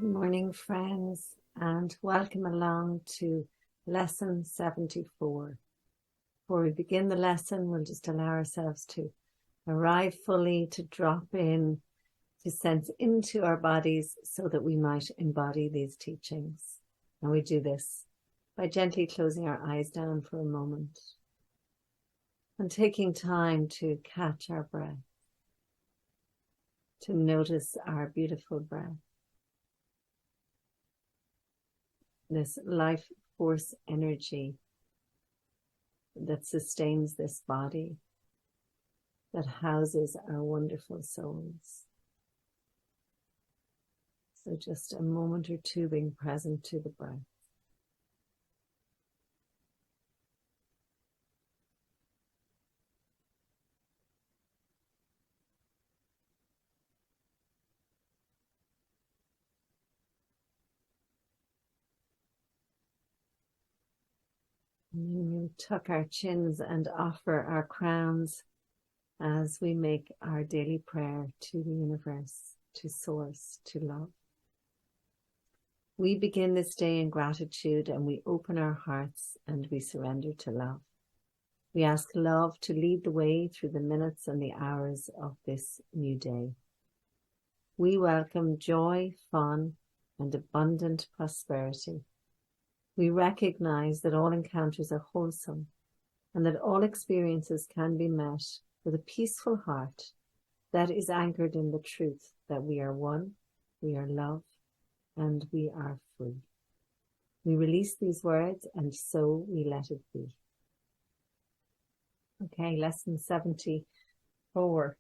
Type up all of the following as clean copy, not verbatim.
Good morning, friends, and welcome along to lesson 74. Before we begin the lesson, we'll just allow ourselves to arrive fully, to drop in, to sense into our bodies so that we might embody these teachings. And we do this by gently closing our eyes down for a moment and taking time to catch our breath, to notice our beautiful breath. This life force energy that sustains this body, that houses our wonderful souls. So just a moment or two being present to the breath. And we'll tuck our chins and offer our crowns as we make our daily prayer to the universe, to Source, to love. We begin this day in gratitude and we open our hearts and we surrender to love. We ask love to lead the way through the minutes and the hours of this new day. We welcome joy, fun, and abundant prosperity. We recognize that all encounters are wholesome and that all experiences can be met with a peaceful heart that is anchored in the truth that we are one, we are love, and we are free. We release these words and so we let it be. Okay, lesson 74.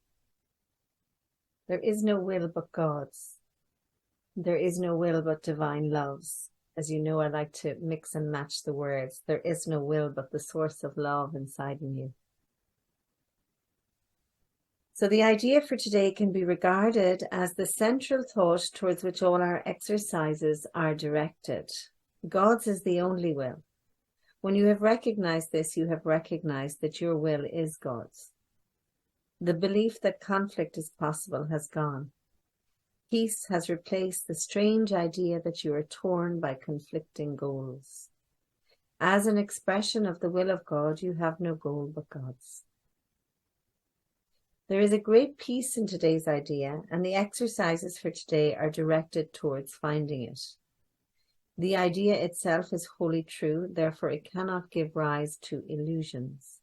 There is no will but God's. There is no will but divine love's. As you know, I like to mix and match the words. There is no will but the source of love inside in you. So the idea for today can be regarded as the central thought towards which all our exercises are directed. God's is the only will. When you have recognized this, you have recognized that your will is God's. The belief that conflict is possible has gone. Peace has replaced the strange idea that you are torn by conflicting goals. As an expression of the will of God, you have no goal but God's. There is a great peace in today's idea, and the exercises for today are directed towards finding it. The idea itself is wholly true, therefore it cannot give rise to illusions.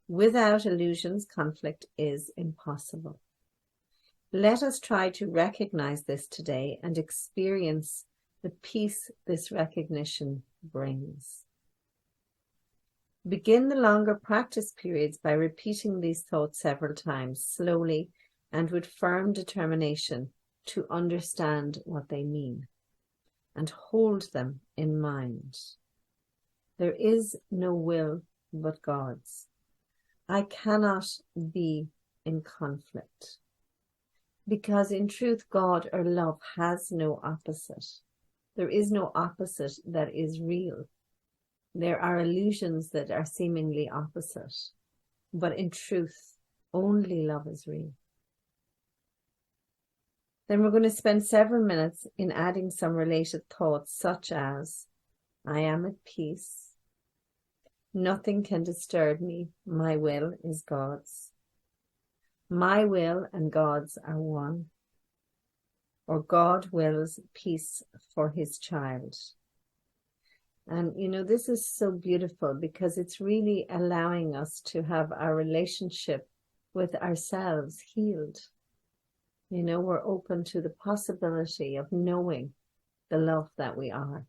Without illusions, conflict is impossible. Let us try to recognize this today and experience the peace this recognition brings. Begin the longer practice periods by repeating these thoughts several times, slowly and with firm determination to understand what they mean, and hold them in mind. There is no will but God's. I cannot be in conflict. Because in truth, God or love has no opposite. There is no opposite that is real. There are illusions that are seemingly opposite. But in truth, only love is real. Then we're going to spend several minutes in adding some related thoughts such as, I am at peace. Nothing can disturb me. My will is God's. My will and God's are one. Or God wills peace for his child. And you know, this is so beautiful because it's really allowing us to have our relationship with ourselves healed. You know, we're open to the possibility of knowing the love that we are,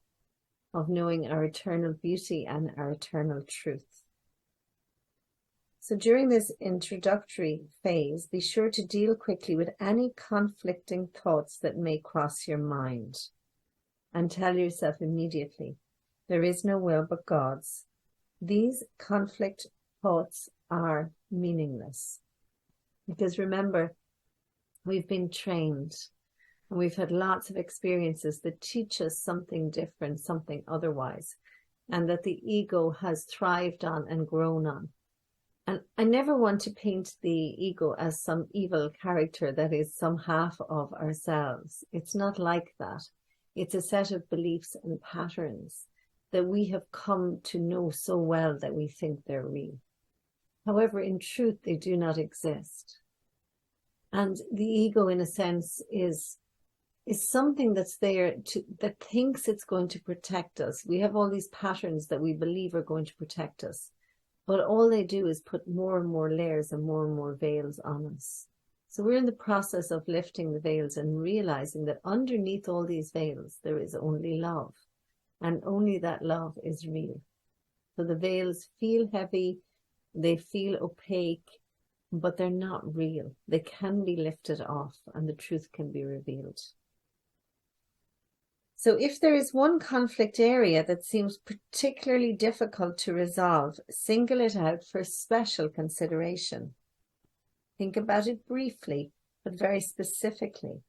of knowing our eternal beauty and our eternal truth. So during this introductory phase, be sure to deal quickly with any conflicting thoughts that may cross your mind and tell yourself immediately, there is no will but God's. These conflict thoughts are meaningless. Because remember, we've been trained and we've had lots of experiences that teach us something different, something otherwise, and that the ego has thrived on and grown on. And I never want to paint the ego as some evil character that is some half of ourselves. It's not like that. It's a set of beliefs and patterns that we have come to know so well that we think they're real. However, in truth, they do not exist. And the ego, in a sense, is something that's there that thinks it's going to protect us. We have all these patterns that we believe are going to protect us. But all they do is put more and more layers and more veils on us. So we're in the process of lifting the veils and realizing that underneath all these veils, there is only love. And only that love is real. So the veils feel heavy, they feel opaque, but they're not real. They can be lifted off and the truth can be revealed. So if there is one conflict area that seems particularly difficult to resolve, single it out for special consideration. Think about it briefly, but very specifically,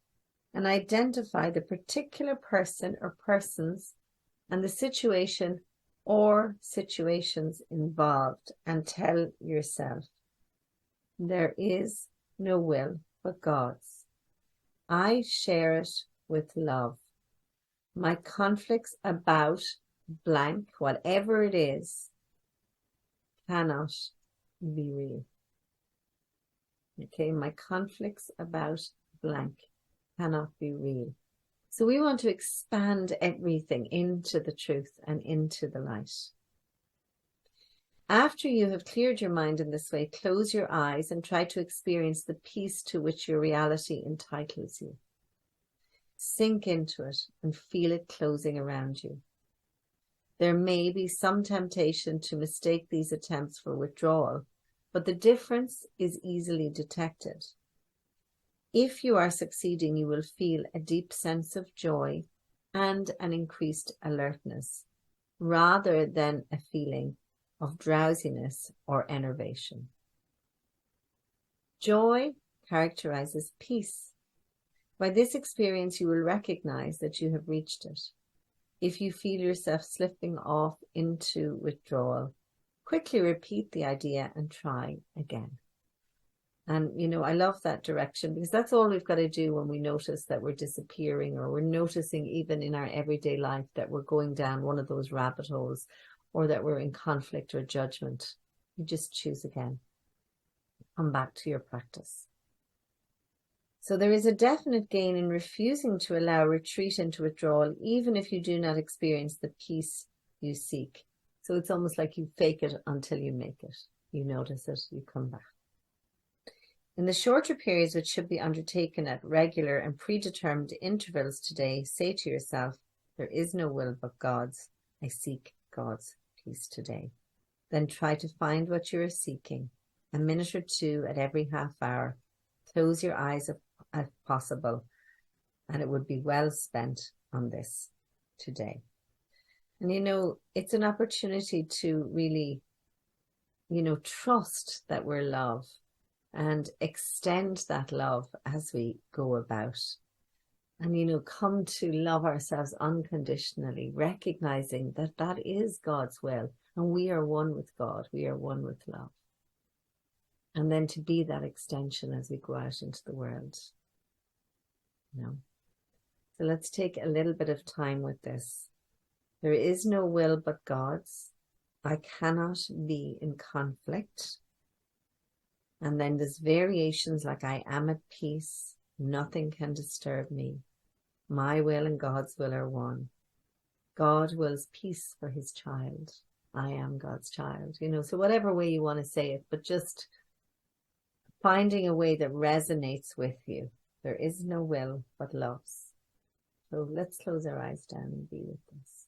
and identify the particular person or persons and the situation or situations involved, and tell yourself, there is no will but God's. I share it with love. My conflicts about blank, whatever it is, cannot be real. Okay, my conflicts about blank cannot be real. So we want to expand everything into the truth and into the light. After you have cleared your mind in this way, close your eyes and try to experience the peace to which your reality entitles you. Sink into it and feel it closing around you. There may be some temptation to mistake these attempts for withdrawal, but the difference is easily detected. If you are succeeding, you will feel a deep sense of joy and an increased alertness, rather than a feeling of drowsiness or enervation. Joy characterizes peace. By this experience, you will recognize that you have reached it. If you feel yourself slipping off into withdrawal, quickly repeat the idea and try again. And, I love that direction, because that's all we've got to do when we notice that we're disappearing, or we're noticing even in our everyday life that we're going down one of those rabbit holes, or that we're in conflict or judgment. You just choose again. Come back to your practice. So there is a definite gain in refusing to allow retreat into withdrawal, even if you do not experience the peace you seek. So it's almost like you fake it until you make it. You notice it, you come back. In the shorter periods which should be undertaken at regular and predetermined intervals today, say to yourself, there is no will but God's. I seek God's peace today. Then try to find what you are seeking. A minute or two at every half hour. Close your eyes if possible, and it would be well spent on this today. And it's an opportunity to really trust that we're love and extend that love as we go about, and come to love ourselves unconditionally, recognizing that that is God's will, and we are one with God, we are one with love. And then to be that extension as we go out into the world. So let's take a little bit of time with this. There is no will but God's. I cannot be in conflict. And then there's variations like I am at peace. Nothing can disturb me. My will and God's will are one. God wills peace for his child. I am God's child. So whatever way you want to say it, but just finding a way that resonates with you. There is no will but love's. So let's close our eyes down and be with this.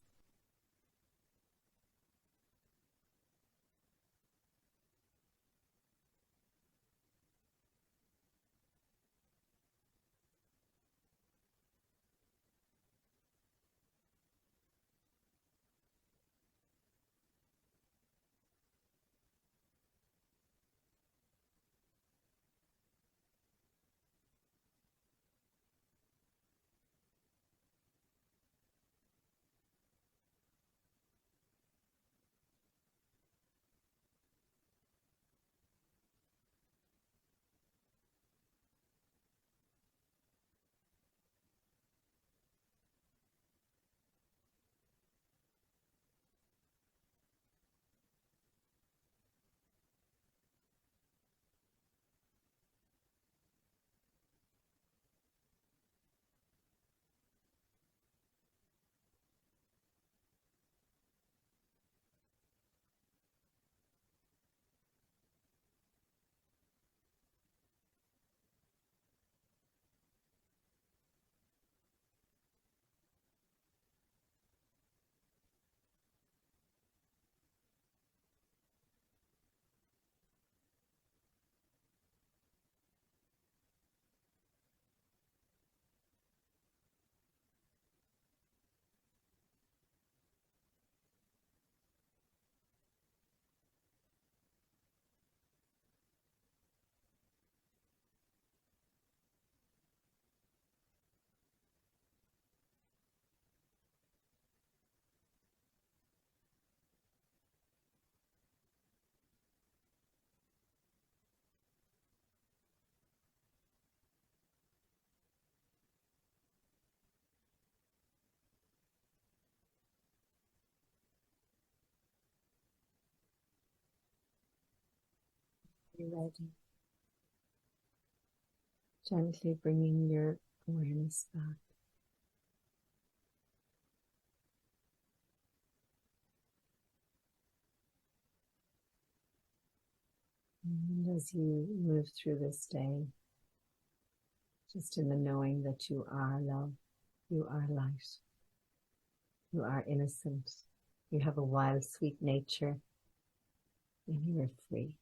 you're ready. Gently bringing your awareness back. And as you move through this day, just in the knowing that you are love, you are light, you are innocent, you have a wild, sweet nature, and you are free.